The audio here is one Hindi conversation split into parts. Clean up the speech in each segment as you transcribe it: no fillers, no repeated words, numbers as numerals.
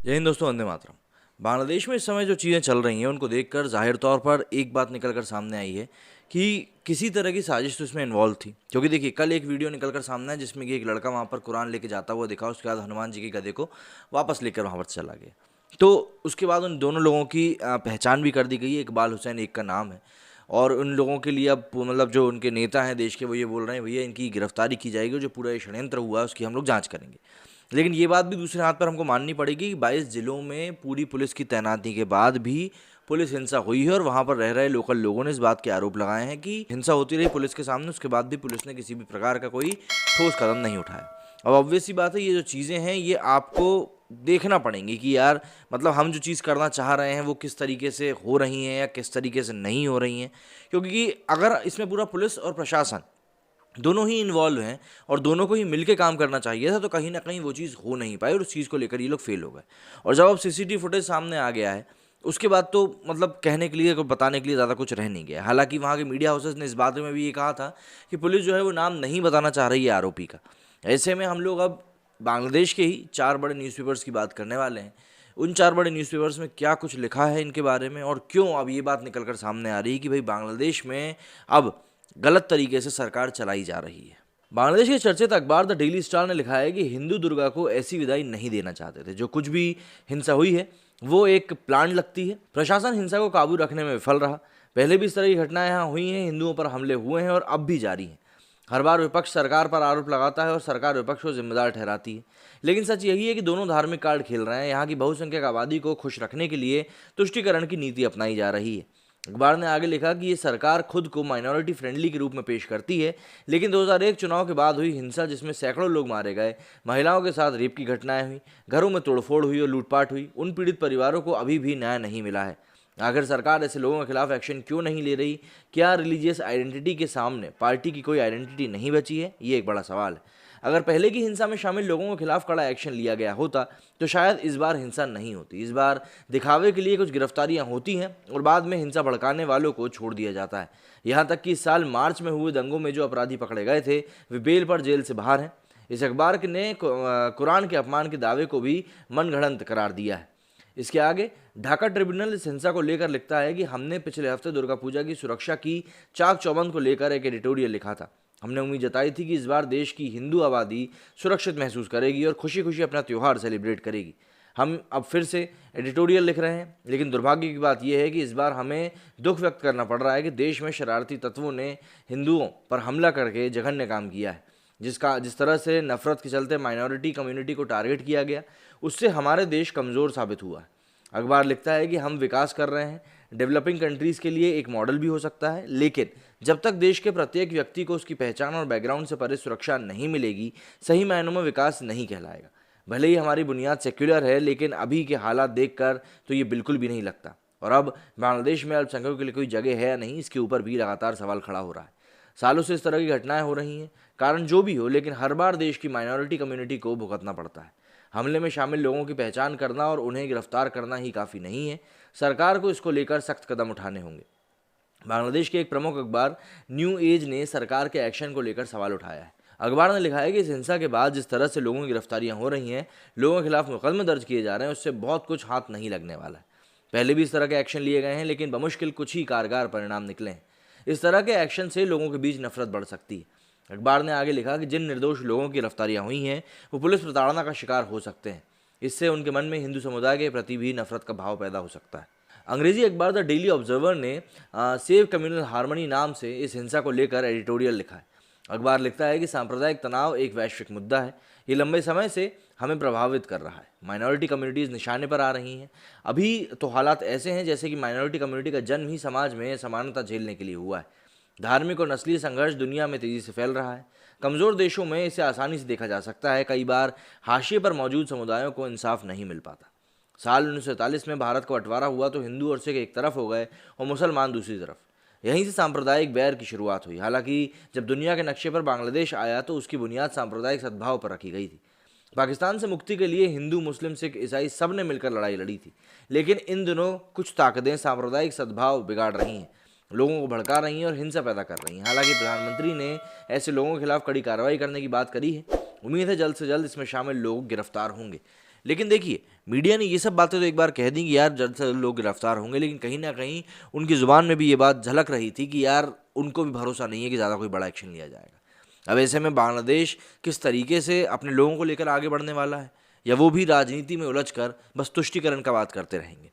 जय हिंद दोस्तों, वंदे मातरम। बांग्लादेश में इस समय जो चीज़ें चल रही हैं उनको देखकर ज़ाहिर तौर पर एक बात निकल कर सामने आई है कि किसी तरह की साजिश तो इसमें इन्वॉल्व थी। क्योंकि देखिए, कल एक वीडियो निकल कर सामने है जिसमें कि एक लड़का वहाँ पर कुरान लेके जाता हुआ दिखा, उसके बाद हनुमान जी के गधे को वापस लेकर वहाँ पर चला गया। तो उसके बाद उन दोनों लोगों की पहचान भी कर दी गई है। इकबाल हुसैन एक का नाम है, और उन लोगों के लिए अब मतलब जो उनके नेता हैं देश के, वो ये बोल रहे हैं भैया इनकी गिरफ्तारी की जाएगी, जो पूरा ये षड्यंत्र हुआ है उसकी हम लोग जांच करेंगे। लेकिन ये बात भी दूसरे हाथ पर हमको माननी पड़ेगी कि 22 जिलों में पूरी पुलिस की तैनाती के बाद भी पुलिस हिंसा हुई है, और वहाँ पर रह रहे लोकल लोगों ने इस बात के आरोप लगाए हैं कि हिंसा होती रही पुलिस के सामने, उसके बाद भी पुलिस ने किसी भी प्रकार का कोई ठोस कदम नहीं उठाया। अब ऑब्वियस सी बात है, ये जो चीज़ें हैं ये आपको देखना पड़ेंगी कि यार मतलब हम जो चीज़ करना चाह रहे हैं वो किस तरीके से हो रही हैं या किस तरीके से नहीं हो रही हैं। क्योंकि अगर इसमें पूरा पुलिस और प्रशासन दोनों ही इन्वॉल्व हैं और दोनों को ही मिलके काम करना चाहिए था, तो कहीं ना कहीं वो चीज़ हो नहीं पाई और उस चीज़ को लेकर ये लोग फेल हो गए। और जब अब सीसीटीवी फुटेज सामने आ गया है, उसके बाद तो मतलब कहने के लिए, बताने के लिए ज़्यादा कुछ रह नहीं गया। हालांकि वहाँ के मीडिया हाउसेस ने इस बारे में भी ये कहा था कि पुलिस जो है वो नाम नहीं बताना चाह रही है आरोपी का। ऐसे में हम लोग अब बांग्लादेश के ही 4 बड़े न्यूज़पेपर्स की बात करने वाले हैं। उन 4 बड़े न्यूज़पेपर्स में क्या कुछ लिखा है इनके बारे में, और क्यों अब ये बात निकल कर सामने आ रही है कि भाई बांग्लादेश में अब गलत तरीके से सरकार चलाई जा रही है। बांग्लादेश के चर्चित अखबार द डेली स्टार ने लिखा है कि हिंदू दुर्गा को ऐसी विदाई नहीं देना चाहते थे। जो कुछ भी हिंसा हुई है वो एक प्लान लगती है। प्रशासन हिंसा को काबू रखने में विफल रहा। पहले भी इस तरह की घटनाएं यहाँ हुई हैं, हिंदुओं पर हमले हुए हैं और अब भी जारी हैं। हर बार विपक्ष सरकार पर आरोप लगाता है और सरकार विपक्ष को जिम्मेदार ठहराती है। लेकिन सच यही है कि दोनों धार्मिक कार्ड खेल रहे हैं। यहाँ की बहुसंख्यक आबादी को खुश रखने के लिए तुष्टीकरण की नीति अपनाई जा रही है। अखबार ने आगे लिखा कि ये सरकार खुद को माइनॉरिटी फ्रेंडली के रूप में पेश करती है, लेकिन 2001 चुनाव के बाद हुई हिंसा, जिसमें सैकड़ों लोग मारे गए, महिलाओं के साथ रेप की घटनाएं हुई, घरों में तोड़फोड़ हुई और लूटपाट हुई, उन पीड़ित परिवारों को अभी भी न्याय नहीं मिला है। आखिर सरकार ऐसे लोगों के खिलाफ एक्शन क्यों नहीं ले रही? क्या रिलीजियस आइडेंटिटी के सामने पार्टी की कोई आइडेंटिटी नहीं बची है? ये एक बड़ा सवाल है। अगर पहले की हिंसा में शामिल लोगों के खिलाफ कड़ा एक्शन लिया गया होता तो शायद इस बार हिंसा नहीं होती। इस बार दिखावे के लिए कुछ गिरफ्तारियां होती हैं और बाद में हिंसा भड़काने वालों को छोड़ दिया जाता है। यहाँ तक कि इस साल मार्च में हुए दंगों में जो अपराधी पकड़े गए थे वे बेल पर जेल से बाहर हैं। इस अखबार ने कुरान के अपमान के दावे को भी मनगढ़ंत करार दिया है। इसके आगे ढाका ट्रिब्यूनल इस हिंसा को लेकर लिखता है कि हमने पिछले हफ्ते दुर्गा पूजा की सुरक्षा की चाक चौबंद को लेकर एक एडिटोरियल लिखा था। हमने उम्मीद जताई थी कि इस बार देश की हिंदू आबादी सुरक्षित महसूस करेगी और खुशी खुशी अपना त्यौहार सेलिब्रेट करेगी। हम अब फिर से एडिटोरियल लिख रहे हैं, लेकिन दुर्भाग्य की बात यह है कि इस बार हमें दुख व्यक्त करना पड़ रहा है कि देश में शरारती तत्वों ने हिंदुओं पर हमला करके जघन्य काम किया है। जिस तरह से नफरत के चलते माइनॉरिटी कम्युनिटी को टारगेट किया गया, उससे हमारे देश कमज़ोर साबित हुआ है। अखबार लिखता है कि हम विकास कर रहे हैं, डेवलपिंग कंट्रीज़ के लिए एक मॉडल भी हो सकता है, लेकिन जब तक देश के प्रत्येक व्यक्ति को उसकी पहचान और बैकग्राउंड से परे सुरक्षा नहीं मिलेगी, सही मायनों में विकास नहीं कहलाएगा। भले ही हमारी बुनियाद सेक्युलर है, लेकिन अभी के हालात देखकर तो ये बिल्कुल भी नहीं लगता। और अब बांग्लादेश में अल्पसंख्यकों के लिए कोई जगह है या नहीं, इसके ऊपर भी लगातार सवाल खड़ा हो रहा है। सालों से इस तरह की घटनाएं हो रही हैं, कारण जो भी हो, लेकिन हर बार देश की माइनॉरिटी कम्युनिटी को भुगतना पड़ता है। हमले में शामिल लोगों की पहचान करना और उन्हें गिरफ्तार करना ही काफ़ी नहीं है, सरकार को इसको लेकर सख्त कदम उठाने होंगे। बांग्लादेश के एक प्रमुख अखबार न्यू एज ने सरकार के एक्शन को लेकर सवाल उठाया है। अखबार ने लिखा है कि इस हिंसा के बाद जिस तरह से लोगों की गिरफ्तारियां हो रही हैं, लोगों के खिलाफ मुकदमे दर्ज किए जा रहे हैं, उससे बहुत कुछ हाथ नहीं लगने वाला है। पहले भी इस तरह के एक्शन लिए गए हैं, लेकिन बमुश्किल कुछ ही कारगर परिणाम निकले हैं। इस तरह के एक्शन से लोगों के बीच नफरत बढ़ सकती है। अखबार ने आगे लिखा कि जिन निर्दोष लोगों की गिरफ्तारियां हुई हैं वो पुलिस प्रताड़ना का शिकार हो सकते हैं। इससे उनके मन में हिंदू समुदाय के प्रति भी नफरत का भाव पैदा हो सकता है। अंग्रेजी अखबार द डेली ऑब्जर्वर ने सेव कम्युनल हार्मनी नाम से इस हिंसा को लेकर एडिटोरियल लिखा है। अखबार लिखता है कि सांप्रदायिक तनाव एक वैश्विक मुद्दा है। ये लंबे समय से हमें प्रभावित कर रहा है। माइनॉरिटी कम्युनिटीज़ निशाने पर आ रही हैं। अभी तो हालात ऐसे हैं जैसे कि माइनॉरिटी कम्युनिटी का जन्म ही समाज में समानता झेलने के लिए हुआ है। धार्मिक और नस्लीय संघर्ष दुनिया में तेज़ी से फैल रहा है। कमज़ोर देशों में इसे आसानी से देखा जा सकता है। कई बार हाशिए पर मौजूद समुदायों को इंसाफ नहीं मिल पाता। साल 1947 में भारत का बंटवारा हुआ तो हिंदू और सिख एक तरफ हो गए और मुसलमान दूसरी तरफ। यहीं से सांप्रदायिक बैर की शुरुआत हुई। हालांकि जब दुनिया के नक्शे पर बांग्लादेश आया तो उसकी बुनियाद सांप्रदायिक सद्भाव पर रखी गई थी। पाकिस्तान से मुक्ति के लिए हिंदू, मुस्लिम, सिख, ईसाई सब ने मिलकर लड़ाई लड़ी थी। लेकिन इन दिनों कुछ ताकतें सांप्रदायिक सद्भाव बिगाड़ रही हैं, लोगों को भड़का रही हैं और हिंसा पैदा कर रही हैं। हालांकि प्रधानमंत्री ने ऐसे लोगों के खिलाफ कड़ी कार्रवाई करने की बात करी है। उम्मीद है जल्द से जल्द इसमें शामिल लोग गिरफ्तार होंगे। लेकिन देखिए, मीडिया ने ये सब बातें तो एक बार कह दी कि यार जल्द से जल्द लोग गिरफ्तार होंगे, लेकिन कहीं ना कहीं उनकी ज़ुबान में भी ये बात झलक रही थी कि यार उनको भी भरोसा नहीं है कि ज़्यादा कोई बड़ा एक्शन लिया जाएगा। अब ऐसे में बांग्लादेश किस तरीके से अपने लोगों को लेकर आगे बढ़ने वाला है, या वो भी राजनीति में उलझकर बस तुष्टीकरण का बात करते रहेंगे।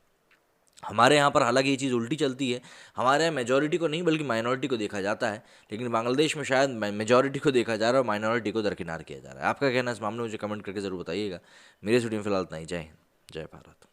हमारे यहाँ पर हालांकि ये चीज़ उल्टी चलती है, हमारे यहाँ मेजॉरिटी को नहीं बल्कि माइनॉरिटी को देखा जाता है, लेकिन बांग्लादेश में शायद मेजॉरिटी को देखा जा रहा है और माइनॉरिटी को दरकिनार किया जा रहा है। आपका कहना इस मामले में मुझे कमेंट करके ज़रूर बताइएगा। मेरे स्टूडियो में फिलहाल इतना ही। जय हिंद, जय भारत।